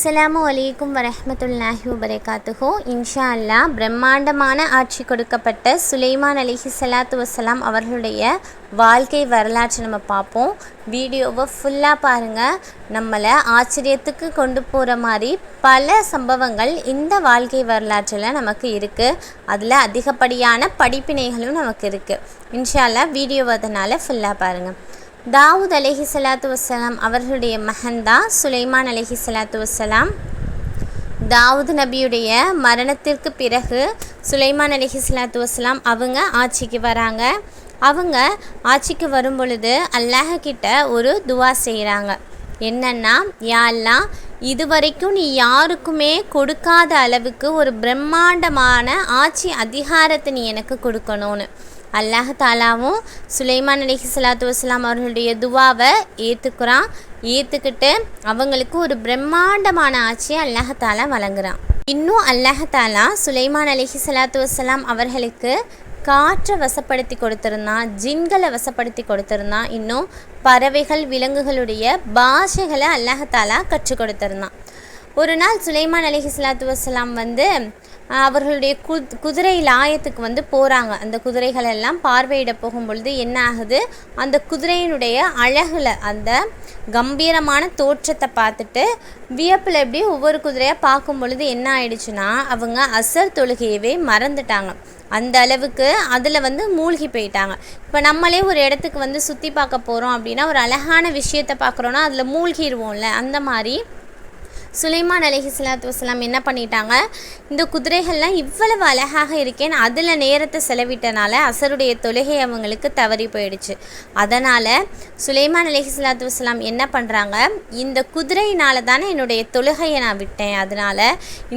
அஸ்ஸலாமு அலைக்கும் வரஹ்மத்துல்லாஹி வபரகாத்துஹு. இன்ஷா அல்லாஹ் பிரம்மாண்டமான ஆட்சி கொடுக்கப்பட்ட சுலைமான் அலைஹிஸ்ஸலாத்து வஸ்ஸலாம் அவர்களுடைய வாழ்க்கை வரலாற்றை நம்ம பார்ப்போம். வீடியோவை ஃபுல்லாக பாருங்கள். நம்மளை ஆச்சரியத்துக்கு கொண்டு போகிற மாதிரி பல சம்பவங்கள் இந்த வாழ்க்கை வரலாற்றில் நமக்கு இருக்குது. அதில் அதிகப்படியான படிப்பினைகளும் நமக்கு இருக்குது. இன்ஷா அல்லாஹ் வீடியோவை அதனால் ஃபுல்லாக பாருங்கள். தாவூத் அலைஹிஸ்ஸலாத்து வஸ்ஸலாம் அவர்களுடைய மகன்தான் சுலைமான் அலைஹிஸ்ஸலாத்து வஸ்ஸலாம். தாவூத் நபியுடைய மரணத்திற்கு பிறகு சுலைமான் அலைஹிஸ்ஸலாத்து வஸ்ஸலாம் அவங்க ஆட்சிக்கு வராங்க. அவங்க ஆட்சிக்கு வரும் பொழுது அல்லாஹ் கிட்ட ஒரு துவா செய்கிறாங்க. என்னன்னா, யா அல்லாஹ், இதுவரைக்கும் நீ யாருக்குமே கொடுக்காத அளவுக்கு ஒரு பிரம்மாண்டமான ஆட்சி அதிகாரத்தை நீ எனக்கு கொடுக்கணும்னு. அல்லாஹ் தாலாவும் சுலைமான் அலைஹிஸ்ஸலாத்து வஸ்ஸலாம் அவர்களுடைய துவாவை ஏற்றுக்கிட்டு அவங்களுக்கு ஒரு பிரம்மாண்டமான ஆட்சியை அல்லாஹ் தாலா வழங்குறான். இன்னும் அல்லாஹ் தாலா சுலைமான் அலைஹிஸ்ஸலாத்து வஸ்ஸலாம் அவர்களுக்கு காற்றை வசப்படுத்தி கொடுத்துருந்தான், ஜின்களை வசப்படுத்தி கொடுத்துருந்தான், இன்னும் பறவைகள் விலங்குகளுடைய பாஷைகளை அல்லாஹ் தாலா கற்றுக் கொடுத்துருந்தான். ஒரு நாள் சுலைமான் அலைஹிஸ்ஸலாத்து வஸ்ஸலாம் அவர்களுடைய குதிரை லாயத்துக்கு போகிறாங்க. அந்த குதிரைகள் எல்லாம் பார்வையிட போகும் பொழுது என்ன ஆகுது, அந்த குதிரையினுடைய அழகில் அந்த கம்பீரமான தோற்றத்தை பார்த்துட்டு வியப்பில் எப்படி ஒவ்வொரு குதிரையாக பார்க்கும் பொழுது என்ன ஆயிடுச்சுன்னா, அவங்க அசர் தொழுகையவே மறந்துட்டாங்க. அந்த அளவுக்கு அதில் மூழ்கி போயிட்டாங்க. இப்போ நம்மளே ஒரு இடத்துக்கு சுற்றி பார்க்க போகிறோம் அப்படின்னா, ஒரு அழகான விஷயத்தை பார்க்குறோன்னா அதில் மூழ்கிடுவோம்ல. அந்த மாதிரி சுலைமான் அலைஹிஸ்ஸலாத்து வஸ்ஸலாம் என்ன பண்ணிட்டாங்க, இந்த குதிரைகள்லாம் இவ்வளவு அழகாக இருக்கேன்னு அதில் நேரத்தை செலவிட்டனால அசருடைய தொழுகை அவங்களுக்கு தவறி போயிடுச்சு. அதனால் சுலைமான் அலைஹிஸ்ஸலாத்து வஸ்ஸலாம் என்ன பண்ணுறாங்க, இந்த குதிரையினால தானே என்னுடைய தொழுகையை நான் விட்டேன், அதனால்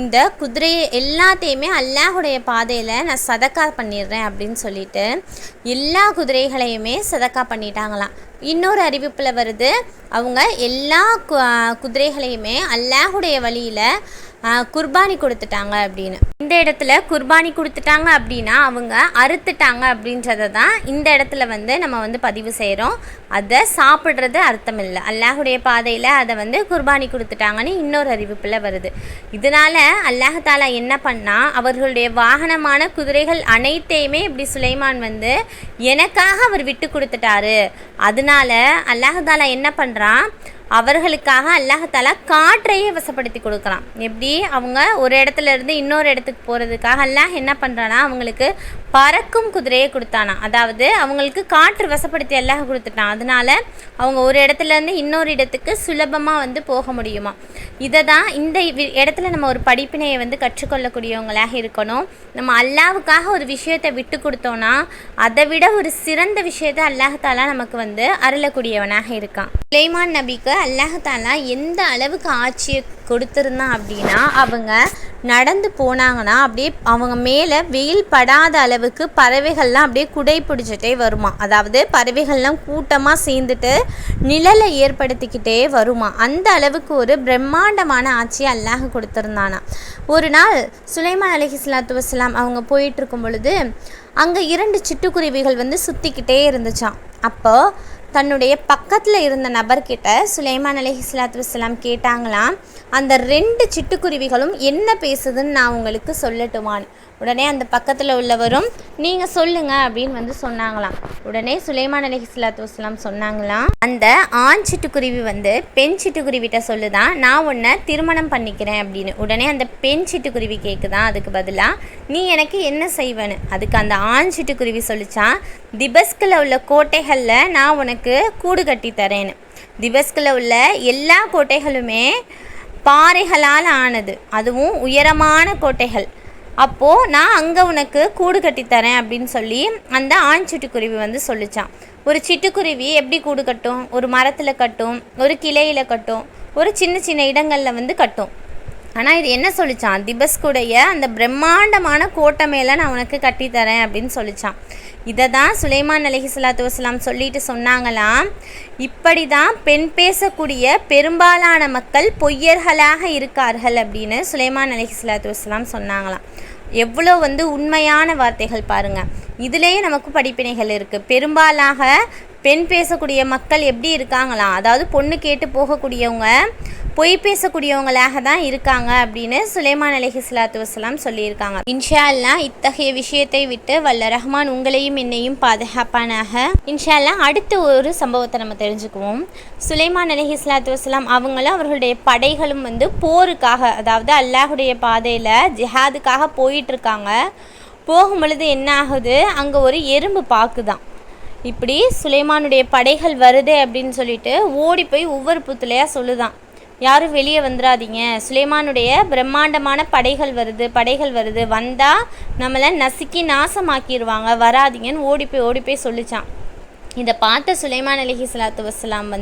இந்த குதிரையை எல்லாத்தையுமே அல்லாஹுடைய பாதையில் நான் சதக்கா பண்ணிடுறேன் அப்படின்னு சொல்லிட்டு எல்லா குதிரைகளையுமே சதக்கா பண்ணிட்டாங்களாம். இன்னொரு அறிவிப்பில் வருது, அவங்க எல்லா குதிரைகளையுமே அல்லாஹுடைய வழியில் குர்பானி கொடுத்துட்டாங்க அப்படின்னு. இந்த இடத்துல குர்பானி கொடுத்துட்டாங்க அப்படின்னா அவங்க அறுத்துட்டாங்க அப்படின்றத தான் இந்த இடத்துல நம்ம பதிவு செய்கிறோம். அதை சாப்பிட்றது அர்த்தம் இல்லை. அல்லாஹுடைய பாதையில் அதை குர்பானி கொடுத்துட்டாங்கன்னு இன்னொரு அறிவிப்பில் வருது. இதனால் அல்லாஹ் தாலா என்ன பண்ணால், அவர்களுடைய வாகனமான குதிரைகள் அனைத்தையுமே இப்படி சுலைமான் எனக்காக அவர் விட்டு கொடுத்துட்டாரு. அதனால அல்லாஹ் தாலா என்ன பண்ணுறான், அவர்களுக்காக அல்லாஹ் தாலா காற்றையே வசப்படுத்தி கொடுக்குறான். எப்படி, அவங்க ஒரு இடத்துல இருந்து இன்னொரு இடத்துக்கு போகிறதுக்காக அல்லாஹ் என்ன பண்ணுறான்னா அவங்களுக்கு பறக்கும் குதிரையை கொடுத்தானா. அதாவது அவங்களுக்கு காற்று வசப்படுத்தி அல்லாஹ் கொடுத்துட்டான். அதனால அவங்க ஒரு இடத்துலேருந்து இன்னொரு இடத்துக்கு சுலபமாக போக முடியுமா. இதை தான் இந்த இடத்துல நம்ம ஒரு படிப்பினையை கற்றுக்கொள்ளக்கூடியவங்களாக இருக்கணும். நம்ம அல்லாஹ்வுக்காக ஒரு விஷயத்தை விட்டு கொடுத்தோன்னா அதை விட ஒரு சிறந்த விஷயத்தை அல்லாஹ் தாலா நமக்கு அருளக்கூடியவனாக இருக்கான். சுலைமான் நபிக்கு அல்லாஹ் தாலா எந்த அளவுக்கு ஆட்சியை கொடுத்துருந்தான் அப்படின்னா, அவங்க நடந்து போனாங்கன்னா அப்படியே அவங்க மேலே வெயில் படாத அளவுக்கு பறவைகள்லாம் அப்படியே குடை பிடிச்சிட்டே வருமா. அதாவது பறவைகள்லாம் கூட்டமாக சேர்ந்துட்டு நிழலை ஏற்படுத்திக்கிட்டே வருமா. அந்த அளவுக்கு ஒரு பிரம்மாண்டமான ஆட்சியை அல்லாஹ் கொடுத்துருந்தானா. ஒரு நாள் சுலைமான் அலைஹிஸ்ஸலாத்து வஸ்ஸலாம் அவங்க போயிட்டுருக்கும் பொழுது அங்கே 2 சிட்டுக்குருவிகள் சுற்றிக்கிட்டே இருந்துச்சான். அப்போது தன்னுடைய பக்கத்தில் இருந்த நபர்கிட்ட சுலைமான் அலைஹிஸ்ஸலாத்து வஸ்ஸலாம் கேட்டாங்களாம், அந்த 2 சிட்டுக்குருவிகளும் என்ன பேசுதுன்னு நான் உங்களுக்கு சொல்லட்டுமான்னு. உடனே அந்த பக்கத்தில் உள்ளவரும் நீங்கள் சொல்லுங்க அப்படின்னு சொன்னாங்களாம். உடனே சுலைமான் அலைஹிஸ்ஸலாத்து வஸ்ஸலாம் சொன்னாங்களாம், அந்த ஆண் சிட்டுக்குருவி பெண் சிட்டுக்குருவிட்ட சொல்லுதான், நான் உன்னை திருமணம் பண்ணிக்கிறேன் அப்படின்னு. உடனே அந்த பெண் சிட்டுக்குருவி கேட்குதான், அதுக்கு பதிலாக நீ எனக்கு என்ன செய்வேன்னு. அதுக்கு அந்த ஆண் சிட்டுக்குருவி சொல்லிச்சான், திபஸ்கில் உள்ள கோட்டைகளில் நான் உனக்கு கூடு கட்டி தரேன்னு. திபஸ்கில் உள்ள எல்லா கோட்டைகளுமே பாறைகளால் ஆனது, அதுவும் உயரமான கோட்டைகள். அப்போது நான் அங்கே உனக்கு கூடு கட்டித்தரேன் அப்படின்னு சொல்லி அந்த ஆண் சிட்டுக்குருவி சொல்லிச்சான். ஒரு சிட்டுக்குருவி எப்படி கூடு கட்டும், ஒரு மரத்தில் கட்டும், ஒரு கிளையில் கட்டும், ஒரு சின்ன சின்ன இடங்களில் கட்டும். ஆனால் இது என்ன சொல்லிச்சான், திபஸ்குடைய அந்த பிரம்மாண்டமான கோட்டை மேலே நான் உனக்கு கட்டித்தரேன் அப்படின்னு சொல்லிச்சான். இதை தான் சுலைமான் அலைஹிஸ்ஸலாத்து வஸ்ஸலாம் சொல்லிட்டு சொன்னாங்களாம், இப்படி தான் பெண் பேசக்கூடிய பெரும்பாலான மக்கள் பொய்யர்களாக இருக்கார்கள் அப்படின்னு சுலைமான் அலைஹிஸ்ஸலாத்து வஸ்ஸலாம் சொன்னாங்களாம். எவ்வளோ உண்மையான வார்த்தைகள் பாருங்கள். இதுலேயே நமக்கு படிப்பினைகள் இருக்குது. பெரும்பாலாக பெண் பேசக்கூடிய மக்கள் எப்படி இருக்காங்களாம், அதாவது பொண்ணு கேட்டு போகக்கூடியவங்க பொய் பேசக்கூடியவங்களாக தான் இருக்காங்க அப்படின்னு சுலைமான் அலைஹிஸ்ஸலாத்து வஸ்ஸலாம் சொல்லியிருக்காங்க. இன்ஷா அல்லாஹ் இத்தகைய விஷயத்தை விட்டு வல்ல ரஹ்மான் உங்களையும் என்னையும் பாதுகாப்பானாக. இன்ஷா அல்லாஹ் அடுத்த ஒரு சம்பவத்தை நம்ம தெரிஞ்சுக்குவோம். சுலைமான் அலைஹிஸ்ஸலாத்து வஸ்ஸலாம் அவங்களும் அவர்களுடைய படைகளும் போருக்காக, அதாவது அல்லாஹுடைய பாதையில் ஜிஹாதுக்காக போயிட்டுருக்காங்க. போகும் பொழுது என்ன ஆகுது, அங்கே ஒரு எறும்பு பாக்குதான். இப்படி சுலைமானுடைய படைகள் வருது அப்படின்னு சொல்லிட்டு ஓடி போய் ஒவ்வொரு புத்துலையாக சொல்லுதான், யாரும் வெளியே வந்துடாதீங்க, சுலைமானுடைய பிரம்மாண்டமான படைகள் வருது, வந்தால் நம்மளை நசுக்கி நாசமாக்கிடுவாங்க, வராதிங்கன்னு ஓடி போய் சொல்லிச்சான். இதை பார்த்த சுலைமான் அலைஹிஸ்ஸலாத்து வஸ்ஸலாம்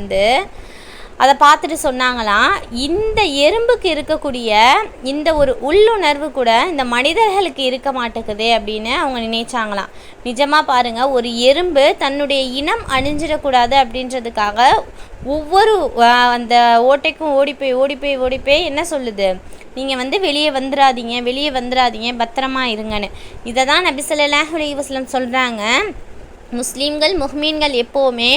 அதை பார்த்துட்டு சொன்னாங்களாம், இந்த எறும்புக்கு இருக்கக்கூடிய இந்த ஒரு உள்ளுணர்வு கூட இந்த மனிதர்களுக்கு இருக்க மாட்டேங்குதே அப்படின்னு அவங்க நினைச்சாங்களாம். நிஜமாக பாருங்கள், ஒரு எறும்பு தன்னுடைய இனம் அழிஞ்சிடக்கூடாது அப்படின்றதுக்காக ஒவ்வொரு அந்த ஓட்டைக்கும் ஓடி போய் என்ன சொல்லுது, நீங்கள் வெளியே வந்துடாதீங்க, பத்திரமா இருங்கன்னு. இதை தான் நபி ஸல்லல்லாஹு அலைஹி வஸல்லம் சொல்கிறாங்க, முஸ்லீம்கள் முஹ்மீன்கள் எப்போவுமே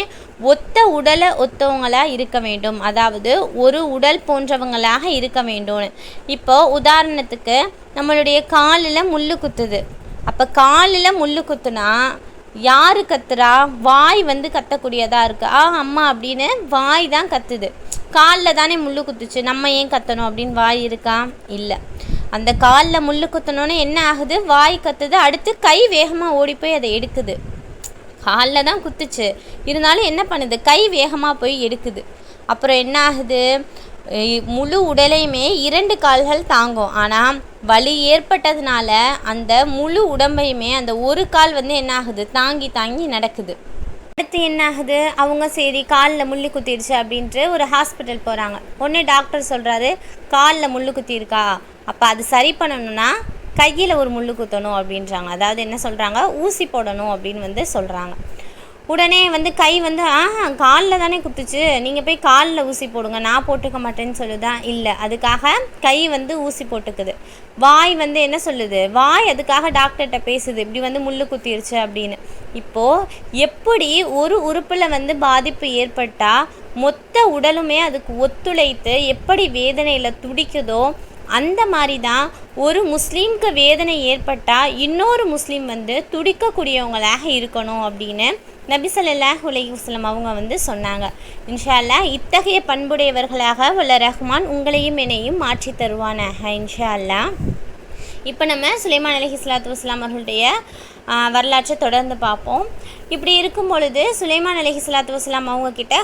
ஒத்த உடலை ஒத்தவங்களாக இருக்க வேண்டும், அதாவது ஒரு உடல் போன்றவங்களாக இருக்க வேண்டும். இப்போ உதாரணத்துக்கு நம்மளுடைய காலில் முள் குத்துது, அப்போ காலில் முள் குத்துனா யார் கத்துறா, வாய் கத்தக்கூடியதாக இருக்குது, அம்மா அப்படின்னு வாய் தான் கத்துது. காலில் தானே முள் குத்துச்சு, நம்ம ஏன் கத்தணும் அப்படின்னு வாய் இருக்கா, இல்லை. அந்த காலில் முள் குத்தணுன்னு என்ன ஆகுது, வாய் கத்துது, அடுத்து கை வேகமாக ஓடி போய் அதை எடுக்குது. காலில் தான் குத்துச்சு, இருந்தாலும் என்ன பண்ணுது, கை வேகமாக போய் எடுக்குது. அப்புறம் என்ன ஆகுது, முழு உடலையுமே 2 கால்கள் தாங்கும், ஆனால் வலி ஏற்பட்டதுனால அந்த முழு உடம்பையுமே அந்த ஒரு கால் என்ன ஆகுது, தாங்கி நடக்குது. அடுத்து என்ன ஆகுது, அவங்க சரி காலில் முள் குத்திடுச்சு அப்படின்ட்டு ஒரு ஹாஸ்பிட்டல் போகிறாங்க. ஒன்று டாக்டர் சொல்கிறாரு, காலில் முள் குத்திருக்கா, அப்போ அது சரி பண்ணணும்னா கையில் ஒரு முள் குத்தணும் அப்படின்றாங்க. அதாவது என்ன சொல்கிறாங்க, ஊசி போடணும் அப்படின்னு சொல்கிறாங்க. உடனே கை காலில் தானே குத்துச்சு, நீங்கள் போய் காலில் ஊசி போடுங்க, நான் போட்டுக்க மாட்டேன்னு சொல்லுதான். இல்லை, அதுக்காக கை ஊசி போட்டுக்குது. வாய் என்ன சொல்லுது, வாய் அதுக்காக டாக்டர்கிட்ட பேசுது, இப்படி முள் குத்திருச்சு அப்படின்னு. இப்போது எப்படி ஒரு உறுப்பில் பாதிப்பு ஏற்பட்டால் மொத்த உடலுமே அதுக்கு ஒத்துழைத்து எப்படி வேதனையில் துடிக்குதோ அந்த மாதிரி தான் ஒரு முஸ்லீம்க்கு வேதனை ஏற்பட்டால் இன்னொரு முஸ்லீம் துடிக்கக்கூடியவங்களாக இருக்கணும் அப்படின்னு நபி ஸல்லல்லாஹு அலைஹி வஸல்லம் அவங்க சொன்னாங்க. இன்ஷா அல்லாஹ் இத்தகைய பண்புடையவர்களாக வல்ல ரஹ்மான் உங்களையும் என்னையும் மாற்றி தருவானாக இன்ஷா அல்லாஹ். இப்போ நம்ம சுலைமான் அலைஹிஸ்ஸலாத்து வஸ்ஸலாம் அவர்களுடைய வரலாற்றை தொடர்ந்து பார்ப்போம். இப்படி இருக்கும் பொழுது சுலைமான் அலைஹிஸ்ஸலாத்து வஸ்ஸலாம் அவங்கக்கிட்ட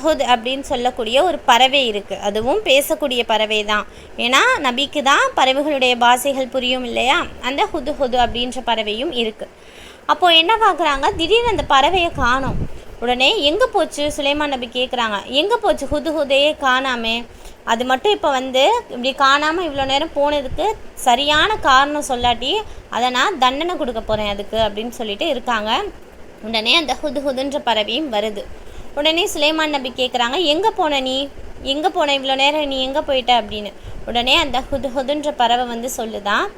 ஹுத் அப்படின்னு சொல்லக்கூடிய ஒரு பறவை இருக்குது. அதுவும் பேசக்கூடிய பறவை தான், ஏன்னா நபிக்கு தான் பறவைகளுடைய பாஷைகள் புரியும் இல்லையா, அந்த ஹுத் அப்படின்ற பறவையும் இருக்குது. அப்போது என்ன பார்க்குறாங்க, திடீர்னு அந்த பறவையை காணோம். உடனே எங்கே போச்சு சுலைமான் நபி கேட்குறாங்க, எங்கே போச்சு ஹுதையே காணாமே, அது மட்டும் இப்போ இப்படி காணாமல் இவ்வளோ நேரம் போனதுக்கு சரியான காரணம் சொல்லாட்டி அதை நான் தண்டனை கொடுக்க போகிறேன் அதுக்கு அப்படின்னு சொல்லிட்டு இருக்காங்க. உடனே அந்த ஹுதுன்ற பறவையும் வருது. உடனே சுலைமான் நபி கேட்குறாங்க, எங்கே போன நீ, எங்கே போன இவ்வளோ நேரம், நீ எங்கே போயிட்ட அப்படின்னு. உடனே அந்த ஹுதுன்ற பறவை சொல்லுதான்,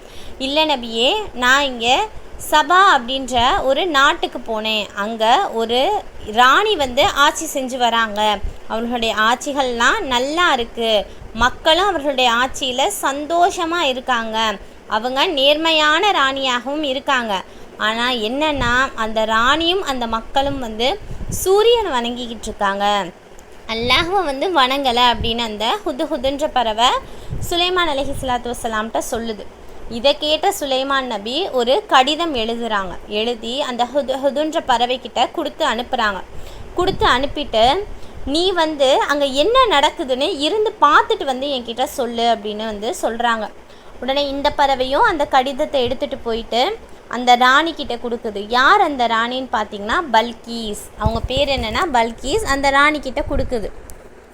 இல்லை நபியே, நான் இங்கே சபா அப்படின்ற ஒரு நாட்டுக்கு போனேன், அங்கே ஒரு ராணி ஆட்சி செஞ்சு வராங்க, அவர்களுடைய ஆட்சிகள்லாம் நல்லா இருக்குது, மக்களும் அவர்களுடைய ஆட்சியில் சந்தோஷமாக இருக்காங்க, அவங்க நேர்மையான ராணியாகவும் இருக்காங்க. ஆனால் என்னென்னா அந்த ராணியும் அந்த மக்களும் சூரியனை வணங்கிக்கிட்டு இருக்காங்க, அல்லாஹ்வை வணங்கலை அப்படின்னு அந்த ஹுதுன்ற பறவை சுலைமான் அலைஹிஸ்ஸலாத்து வஸ்ஸலாம்கிட்ட சொல்லுது. இதை கேட்ட சுலைமான் நபி ஒரு கடிதம் எழுதி அந்த ஹுதுன்ற பறவைக்கிட்ட கொடுத்து அனுப்பிட்டு நீ அங்கே என்ன நடக்குதுன்னு இருந்து பார்த்துட்டு என்கிட்ட சொல்லு அப்படின்னு சொல்கிறாங்க. உடனே இந்த பறவையும் அந்த கடிதத்தை எடுத்துகிட்டு போயிட்டு அந்த ராணிக்கிட்ட கொடுக்குது. யார் அந்த ராணின்னு பார்த்தீங்கன்னா பல்கீஸ், அவங்க பேர் என்னென்னா பல்கீஸ், அந்த ராணிக்கிட்ட கொடுக்குது.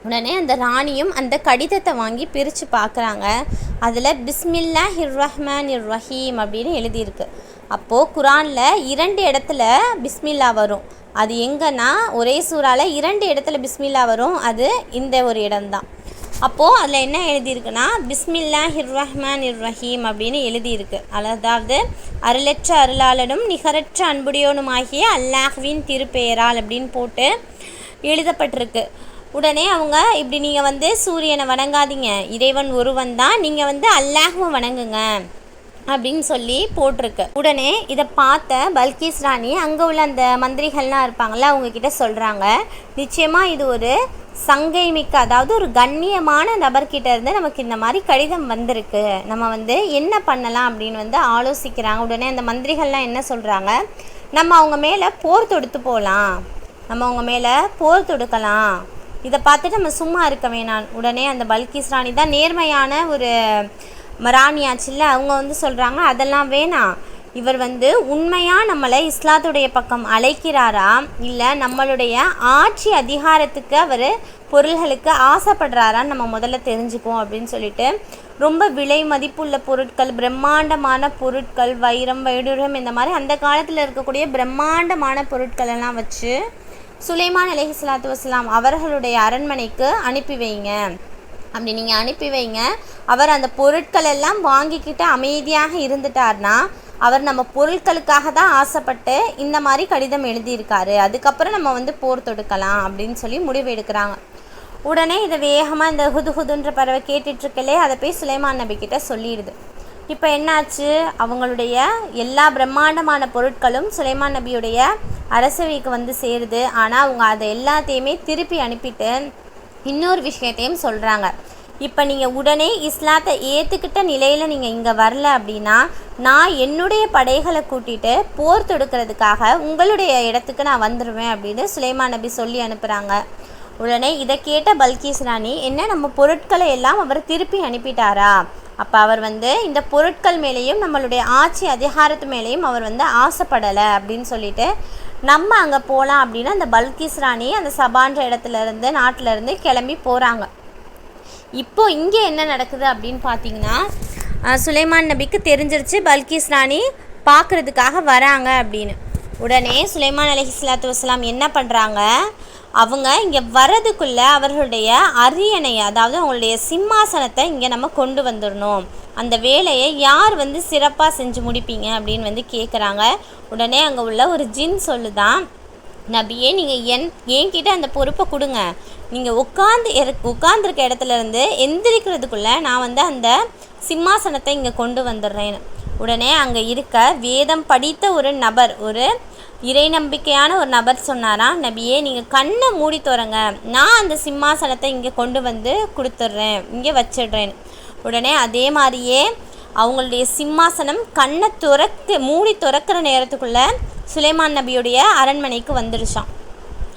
உடனே அந்த ராணியும் அந்த கடிதத்தை வாங்கி பிரித்து பார்க்குறாங்க. அதில் பிஸ்மில்லாஹிர் ரஹ்மானிர் ரஹீம் அப்படின்னு எழுதியிருக்கு. அப்போது குரானில் 2 இடத்துல பிஸ்மில்லா வரும். அது எங்கன்னா ஒரே சூறால 2 இடத்துல பிஸ்மில்லா வரும், அது இந்த ஒரு இடம்தான். அப்போது அதில் என்ன எழுதியிருக்குன்னா பிஸ்மில்லாஹிர் ரஹ்மானிர் ரஹீம் அப்படின்னு எழுதியிருக்கு. அதாவது அருளற்ற அருளாளனும் நிகரற்ற அன்புடையோனுமாகிய அல்லாஹ்வின் திருப்பெயரால் அப்படின்னு போட்டு எழுதப்பட்டிருக்கு. உடனே அவங்க இப்படி நீங்கள் வந்து சூரியனை வணங்காதீங்க, இறைவன் ஒருவன் தான், நீங்கள் வந்து அல்லாஹ்வை வணங்குங்க அப்படின்னு சொல்லி போட்டிருக்கு. உடனே இதை பார்த்த பல்கீஸ் ராணி அங்கே உள்ள அந்த மந்திரிகள்லாம் இருப்பாங்கள்ல, அவங்கக்கிட்ட சொல்கிறாங்க, நிச்சயமாக இது ஒரு சங்கை மிக்க, அதாவது ஒரு கண்ணியமான நபர்கிட்ட இருந்து நமக்கு இந்த மாதிரி கடிதம் வந்திருக்கு, நம்ம வந்து என்ன பண்ணலாம் அப்படின்னு வந்து ஆலோசிக்கிறாங்க. உடனே அந்த மந்திரிகள்லாம் என்ன சொல்கிறாங்க, நம்ம அவங்க மேலே போர் தொடுத்து போகலாம், நம்ம அவங்க மேலே போர் தொடுக்கலாம், இதை பார்த்துட்டு நம்ம சும்மா இருக்க வேணாம். உடனே அந்த பல்கீஸ் ராணி தான் நேர்மையான ஒரு ராணியாச்சுல்ல, அவங்க வந்து சொல்கிறாங்க, அதெல்லாம் வேணாம், இவர் வந்து உண்மையாக நம்மளை இஸ்லாத்துடைய பக்கம் அழைக்கிறாரா, இல்லை நம்மளுடைய ஆட்சி அதிகாரத்துக்கு அவர் பொருள்களுக்கு ஆசைப்படுறாரான்னு நம்ம முதல்ல தெரிஞ்சுக்குவோம் அப்படின்னு சொல்லிட்டு ரொம்ப விலை மதிப்புள்ள பொருட்கள், பிரம்மாண்டமான பொருட்கள், வைரம் வைடூரியம் இந்த மாதிரி அந்த காலத்தில் இருக்கக்கூடிய பிரம்மாண்டமான பொருட்கள் எல்லாம் வச்சு சுலைமான் அலைஹிஸ்ஸலாத்து வஸ்ஸலாம் அவர்களுடைய அரண்மனைக்கு அனுப்பி வைங்க, அப்படி நீங்கள் அனுப்பி வைங்க. அவர் அந்த பொருட்கள் எல்லாம் வாங்கிக்கிட்டு அமைதியாக இருந்துட்டார்னா அவர் நம்ம பொருட்களுக்காக தான் ஆசைப்பட்டு இந்த மாதிரி கடிதம் எழுதியிருக்காரு, அதுக்கப்புறம் நம்ம வந்து போர் தொடுக்கலாம் அப்படின்னு சொல்லி முடிவு எடுக்கிறாங்க. உடனே இதை வேகமாக இந்த ஹுதுன்ற பறவை கேட்டுட்ருக்கலே அதை போய் சுலைமான் நபிக்கிட்ட சொல்லிடுது. இப்போ என்னாச்சு, அவங்களுடைய எல்லா பிரம்மாண்டமான பொருட்களும் சுலைமான் நபியுடைய அரசவைக்கு வந்து சேருது. ஆனால் அவங்க அதை எல்லாத்தையுமே திருப்பி அனுப்பிட்டு இன்னொரு விஷயத்தையும் சொல்கிறாங்க, இப்போ நீங்கள் உடனே இஸ்லாத்தை ஏற்றுக்கிட்ட நிலையில் நீங்கள் இங்கே வரல அப்படின்னா நான் என்னுடைய படைகளை கூட்டிகிட்டு போர் தொடுக்கிறதுக்காக உங்களுடைய இடத்துக்கு நான் வந்துடுவேன் அப்படின்னு சுலைமான் நபி சொல்லி அனுப்புகிறாங்க. உடனே இதை கேட்ட பல்கீஸ் ராணி, என்ன நம்ம பொருட்களை எல்லாம் அவர் திருப்பி அனுப்பிட்டாரா, அப்போ அவர் வந்து இந்த பொருட்கள் மேலேயும் நம்மளுடைய ஆட்சி அதிகாரத்து மேலேயும் அவர் வந்து ஆசைப்படலை அப்படின்னு சொல்லிட்டு நம்ம அங்கே போகலாம் அப்படின்னு அந்த பல்கீஸ் ராணி அந்த சபான்ற இடத்துலேருந்து நாட்டிலேருந்து கிளம்பி போகிறாங்க. இப்போ இங்கே என்ன நடக்குது அப்படின்னு பார்த்தீங்கன்னா, சுலைமான் நபிக்கு தெரிஞ்சிருச்சு பல்கீஸ் ராணி பார்க்குறதுக்காக வராங்க அப்படின்னு. உடனே சுலைமான் அலைஹிஸ்ஸலாத்து வஸ்ஸலாம் என்ன பண்ணுறாங்க, அவங்க இங்கே வர்றதுக்குள்ளே அவர்களுடைய அரியணையை, அதாவது அவங்களுடைய சிம்மாசனத்தை இங்கே நம்ம கொண்டு வந்துடணும், அந்த வேலையை யார் வந்து சிறப்பாக செஞ்சு முடிப்பீங்க அப்படின்னு வந்து கேட்குறாங்க. உடனே அங்கே உள்ள ஒரு ஜின் சொல்லுதான், நபியே நீங்கள் என்கிட்ட அந்த பொறுப்பை கொடுங்க, நீங்கள் உட்காந்துருக்க இடத்துலேருந்து எந்திரிக்கிறதுக்குள்ளே நான் வந்து அந்த சிம்மாசனத்தை இங்கே கொண்டு வந்துடுறேன்னு. உடனே அங்கே இருக்க வேதம் படித்த ஒரு நபர், ஒரு இறை நம்பிக்கையான ஒரு நபர் சொன்னாராம், நபியே நீங்கள் கண்ணை மூடி தோறங்க, நான் அந்த சிம்மாசனத்தை இங்கே கொண்டு வந்து கொடுத்துட்றேன், இங்கே வச்சிடுறேன். உடனே அதே மாதிரியே அவங்களுடைய சிம்மாசனம் கண்ணை மூடி துறக்கிற நேரத்துக்குள்ளே சுலைமான் நபியுடைய அரண்மனைக்கு வந்துருச்சான்.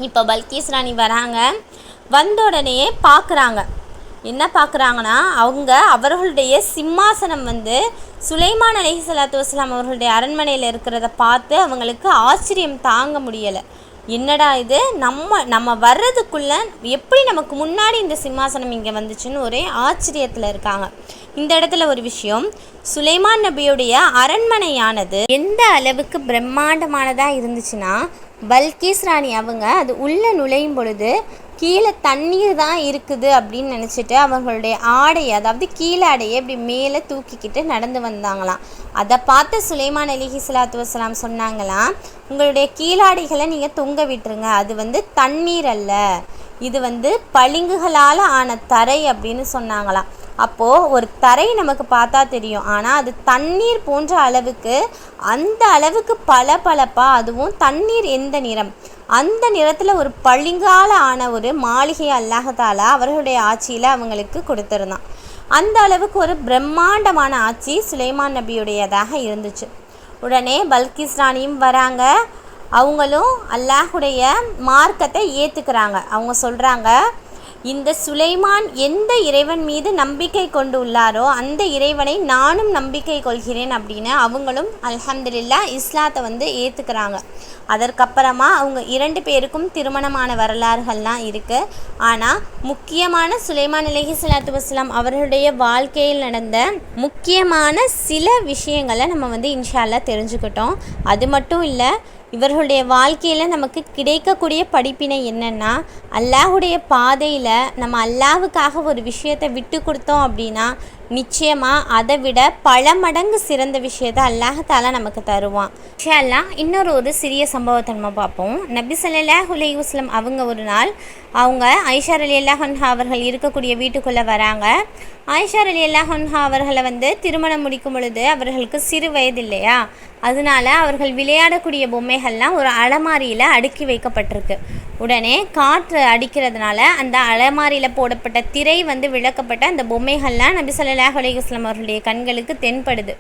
இப்போ பல்கீஸ் ராணி வராங்க, வந்த உடனே பார்க்குறாங்க, என்ன பார்க்குறாங்கன்னா அவர்களுடைய சிம்மாசனம் வந்து சுலைமான் அலைஹிஸ்ஸலாத்து வஸ்ஸலாம் அவர்களுடைய அரண்மனையில் இருக்கிறத பார்த்து அவங்களுக்கு ஆச்சரியம் தாங்க முடியலை. என்னடா இது, நம்ம வர்றதுக்குள்ளே எப்படி நமக்கு முன்னாடி இந்த சிம்மாசனம் இங்கே வந்துச்சுன்னு ஒரே ஆச்சரியத்தில் இருக்காங்க. இந்த இடத்துல ஒரு விஷயம், சுலைமான் நபியுடைய அரண்மனையானது எந்த அளவுக்கு பிரம்மாண்டமானதாக இருந்துச்சுன்னா, பல்கீஸ் ராணி அவங்க அது உள்ளே நுழையும் பொழுது கீழே தண்ணீர் தான் இருக்குது அப்படின்னு நினச்சிட்டு அவங்களுடைய ஆடையை, அதாவது கீழே ஆடையை இப்படி மேலே தூக்கிக்கிட்டு நடந்து வந்தாங்களாம். அதை பார்த்து சுலைமான் அலைஹிஸ்ஸலாத்து வஸ்ஸலாம் சொன்னாங்களாம், உங்களுடைய கீழாடைகளை நீங்கள் தொங்க விட்டுருங்க, அது வந்து தண்ணீர் அல்ல, இது வந்து பளிங்குகளால் ஆன தரை அப்படின்னு சொன்னாங்களாம். அப்போது ஒரு தரை நமக்கு பார்த்தா தெரியும், ஆனால் அது தண்ணீர் போன்ற அளவுக்கு, அந்த அளவுக்கு பளபளப்பா, அதுவும் தண்ணீர் எந்த நிறம், அந்த நிறத்தில் ஒரு பளிங்கால ஆன ஒரு மாளிகை அல்லாஹ்தாலா அவர்களுடைய ஆட்சியில் அவங்களுக்கு கொடுத்துருந்தான். அந்த அளவுக்கு ஒரு பிரம்மாண்டமான ஆட்சி சுலைமான் நபியுடையதாக இருந்துச்சு. உடனே பல்கீஸ் ராணியும் வராங்க, அவங்களும் அல்லாஹுடைய மார்க்கத்தை ஏற்றுக்கிறாங்க. அவங்க சொல்கிறாங்க, இந்த சுலைமான் எந்த இறைவன் மீது நம்பிக்கை கொண்டு உள்ளாரோ அந்த இறைவனை நானும் நம்பிக்கை கொள்கிறேன் அப்படின்னு அவங்களும் அல்ஹம்துலில்லாஹ் இஸ்லாத்தை வந்து ஏற்றுக்கிறாங்க. அதற்கப்புறமா அவங்க 2 பேருக்கும் திருமணமான வரலாறுகள்லாம் இருக்குது. ஆனால் முக்கியமான சுலைமான் அலைஹிஸ்ஸலாத்து வஸ்ஸலாம் அவர்களுடைய வாழ்க்கையில் நடந்த முக்கியமான சில விஷயங்களை நம்ம வந்து இன்ஷா அல்லாஹ் தெரிஞ்சுக்கிட்டோம். அது மட்டும் இல்லை, இவர்களுடைய வாழ்க்கையில் நமக்கு கிடைக்கக்கூடிய படிப்பினை என்னென்னா, அல்லாஹுடைய பாதையில் நம்ம அல்லாஹுக்காக ஒரு விஷயத்தை விட்டு கொடுத்தோம் அப்படின்னா நிச்சயமாக அதை விட பல மடங்கு சிறந்த விஷயத்தை அல்லாஹ்தாலா நமக்கு தருவான். இன்ஷா அல்லாஹ் இன்னொரு சிறிய சம்பவத்தை நம்ம பார்ப்போம். நபி ஸல்லல்லாஹு அலைஹி வஸல்லம் அவங்க ஒரு நாள் அவங்க ஆயிஷா ரலியல்லாஹு அன்ஹா அவர்கள் இருக்கக்கூடிய வீட்டுக்குள்ளே வராங்க. ஆயிஷா ரலியல்லாஹு அன்ஹா அவர்களை திருமணம் முடிக்கும் பொழுது அவர்களுக்கு சிறு வயது இல்லையா, அதனால அவர்கள் விளையாடக்கூடிய பொம்மைகள்லாம் ஒரு அலமாரியில் அடுக்கி வைக்கப்பட்டிருக்கு. உடனே காற்று அடிக்கிறதுனால அந்த அலமாரியில் போடப்பட்ட திரை விளக்கப்பட்ட அந்த பொம்மைகள்லாம் நபி ஸல்லல்லாஹு அலைஹி வஸல்லம் அவர்களுடைய கண்களுக்கு தென்படுது.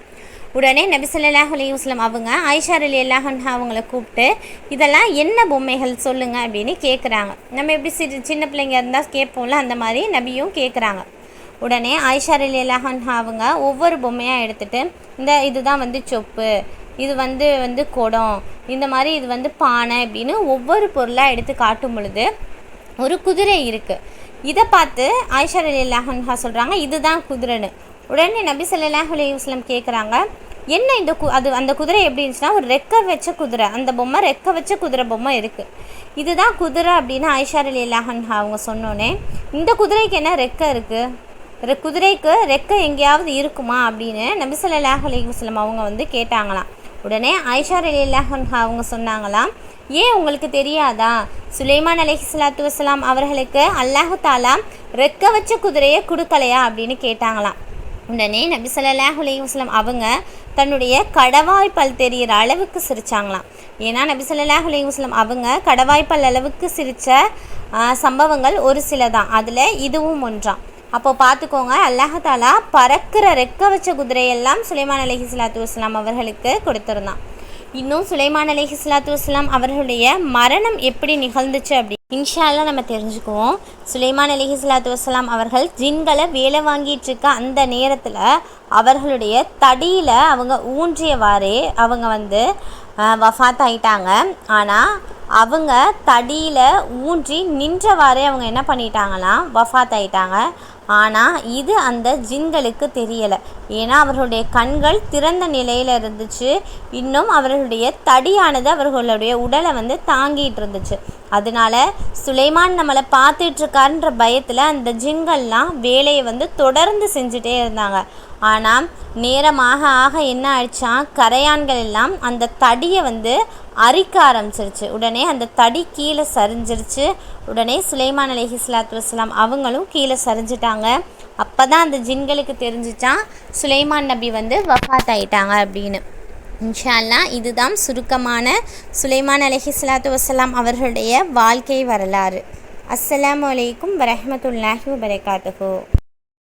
உடனே நபி ஸல்லல்லாஹு அலைஹி வஸல்லம் அவங்க ஆயிஷா ரலியல்லாஹு அன்ஹா அவங்கள கூப்பிட்டு இதெல்லாம் என்ன பொம்மைகள் சொல்லுங்கள் அப்படின்னு கேட்குறாங்க. நம்ம எப்படி சின்ன பிள்ளைங்க இருந்தால் கேட்போம்ல, அந்த மாதிரி நபியும் கேட்குறாங்க. உடனே ஆயிஷா ரலியல்லாஹு அன்ஹா அவங்க ஒவ்வொரு பொம்மையாக எடுத்துகிட்டு இதுதான் சொப்பு, இது குடம், இந்த மாதிரி இது பானை அப்படின்னு ஒவ்வொரு பொருளாக எடுத்து காட்டும் பொழுது ஒரு குதிரை இருக்குது. இதை பார்த்து ஆயிஷா ரலியல்லாஹு அன்ஹா சொல்கிறாங்க இதுதான் குதிரைன்னு. உடனே நபி ஸல்லல்லாஹு அலைஹி வஸல்லம் கேட்குறாங்க என்ன அந்த குதிரை எப்படி இருந்துச்சுன்னா ஒரு ரெக்கை வச்ச குதிரை, அந்த பொம்மை ரெக்கை வச்ச குதிரை பொம்மை இருக்குது, இதுதான் குதிரை அப்படின்னு ஆயிஷா ரலியல்லாஹு அன்ஹா அவங்க சொன்னோன்னே இந்த குதிரைக்கு என்ன ரெக்கை இருக்குது, குதிரைக்கு ரெக்கை எங்கேயாவது இருக்குமா அப்படின்னு நபி ஸல்லல்லாஹு அலைஹி வஸல்லம் அவங்க கேட்டாங்களாம். உடனே ஆயிஷா ரலியல்லாஹு அன்ஹா அவங்க சொன்னாங்களாம் ஏன் உங்களுக்கு தெரியாதா, சுலைமான் அலைஹிஸ்ஸலாத்து வஸ்ஸலாம் அவர்களுக்கு அல்லாஹு தாலா ரெக்கை வச்ச குதிரையை கொடுக்கலையா அப்படின்னு கேட்டாங்களாம். உடனே நபி ஸல்லல்லாஹு அலைஹி வஸல்லம் அவங்க தன்னுடைய கடவாய்ப்பல் தெரிகிற அளவுக்கு சிரித்தாங்களாம். ஏன்னா நபி ஸல்லல்லாஹு அலைஹி வஸல்லம் அவங்க கடவாய்ப்பல் அளவுக்கு சிரித்த சம்பவங்கள் ஒரு சில தான், அதில் இதுவும் ஒன்றாம். அப்போது பார்த்துக்கோங்க, அல்லாஹ் தாலா பறக்கிற ரெக்க வச்ச குதிரையெல்லாம் சுலைமான் அலைஹிஸ்ஸலாத்து வஸ்ஸலாம் அவர்களுக்கு கொடுத்துருந்தான். இன்னும் சுலைமான் அலைஹிஸ்ஸலாத்து வஸ்ஸலாம் அவர்களுடைய மரணம் எப்படி நிகழ்ந்துச்சு அப்படி இன்ஷா அல்லாஹ் நம்ம தெரிஞ்சுக்குவோம். சுலைமான் அலைஹிஸ்ஸலாத்து வஸ்ஸலாம் அவர்கள் ஜின்களை வேலை வாங்கிட்டு இருக்க அந்த நேரத்தில் அவர்களுடைய தடியில் அவங்க ஊன்றியவாறே அவங்க வஃபாத் ஆயிட்டாங்க. ஆனால் அவங்க தடியில் ஊன்றி நின்றவாறே அவங்க என்ன பண்ணிட்டாங்களாம், வஃபாத் ஆயிட்டாங்க. ஆனால் இது அந்த ஜின்களுக்கு தெரியலை. ஏன்னா அவர்களுடைய கண்கள் திறந்த நிலையில் இருந்துச்சு. இன்னும் அவர்களுடைய தடியானது அவர்களுடைய உடலை தாங்கிட்டு இருந்துச்சு. அதனால சுலைமான் நம்மளை பார்த்துட்ருக்காருன்ற பயத்தில் அந்த ஜின்கள்லாம் வேலையை தொடர்ந்து செஞ்சுட்டே இருந்தாங்க. ஆனால் நேரமாக ஆக என்ன ஆயிடுச்சான், கரையான்கள் எல்லாம் அந்த தடியை அரிக்க ஆரம்பிச்சிருச்சு. உடனே அந்த தடி கீழே சரிஞ்சிருச்சு. உடனே சுலைமான் அலைஹிஸ்ஸலாத்து வஸ்ஸலாம் அவங்களும் கீழே சரிஞ்சிட்டாங்க. அப்போ தான் அந்த ஜின்களுக்கு தெரிஞ்சிச்சான் சுலைமான் நபி வஃபாத் ஆயிட்டாங்க அப்படின்னு. இன்ஷா அல்லாஹ் இதுதான் சுருக்கமான சுலைமான் அலைஹிஸ்ஸலாத்து வஸ்ஸலாம் அவர்களுடைய வாழ்க்கை வரலாறு. அஸ்ஸலாமு அலைக்கும் வரஹ்மத்துல்லாஹி வபரகாத்துஹு.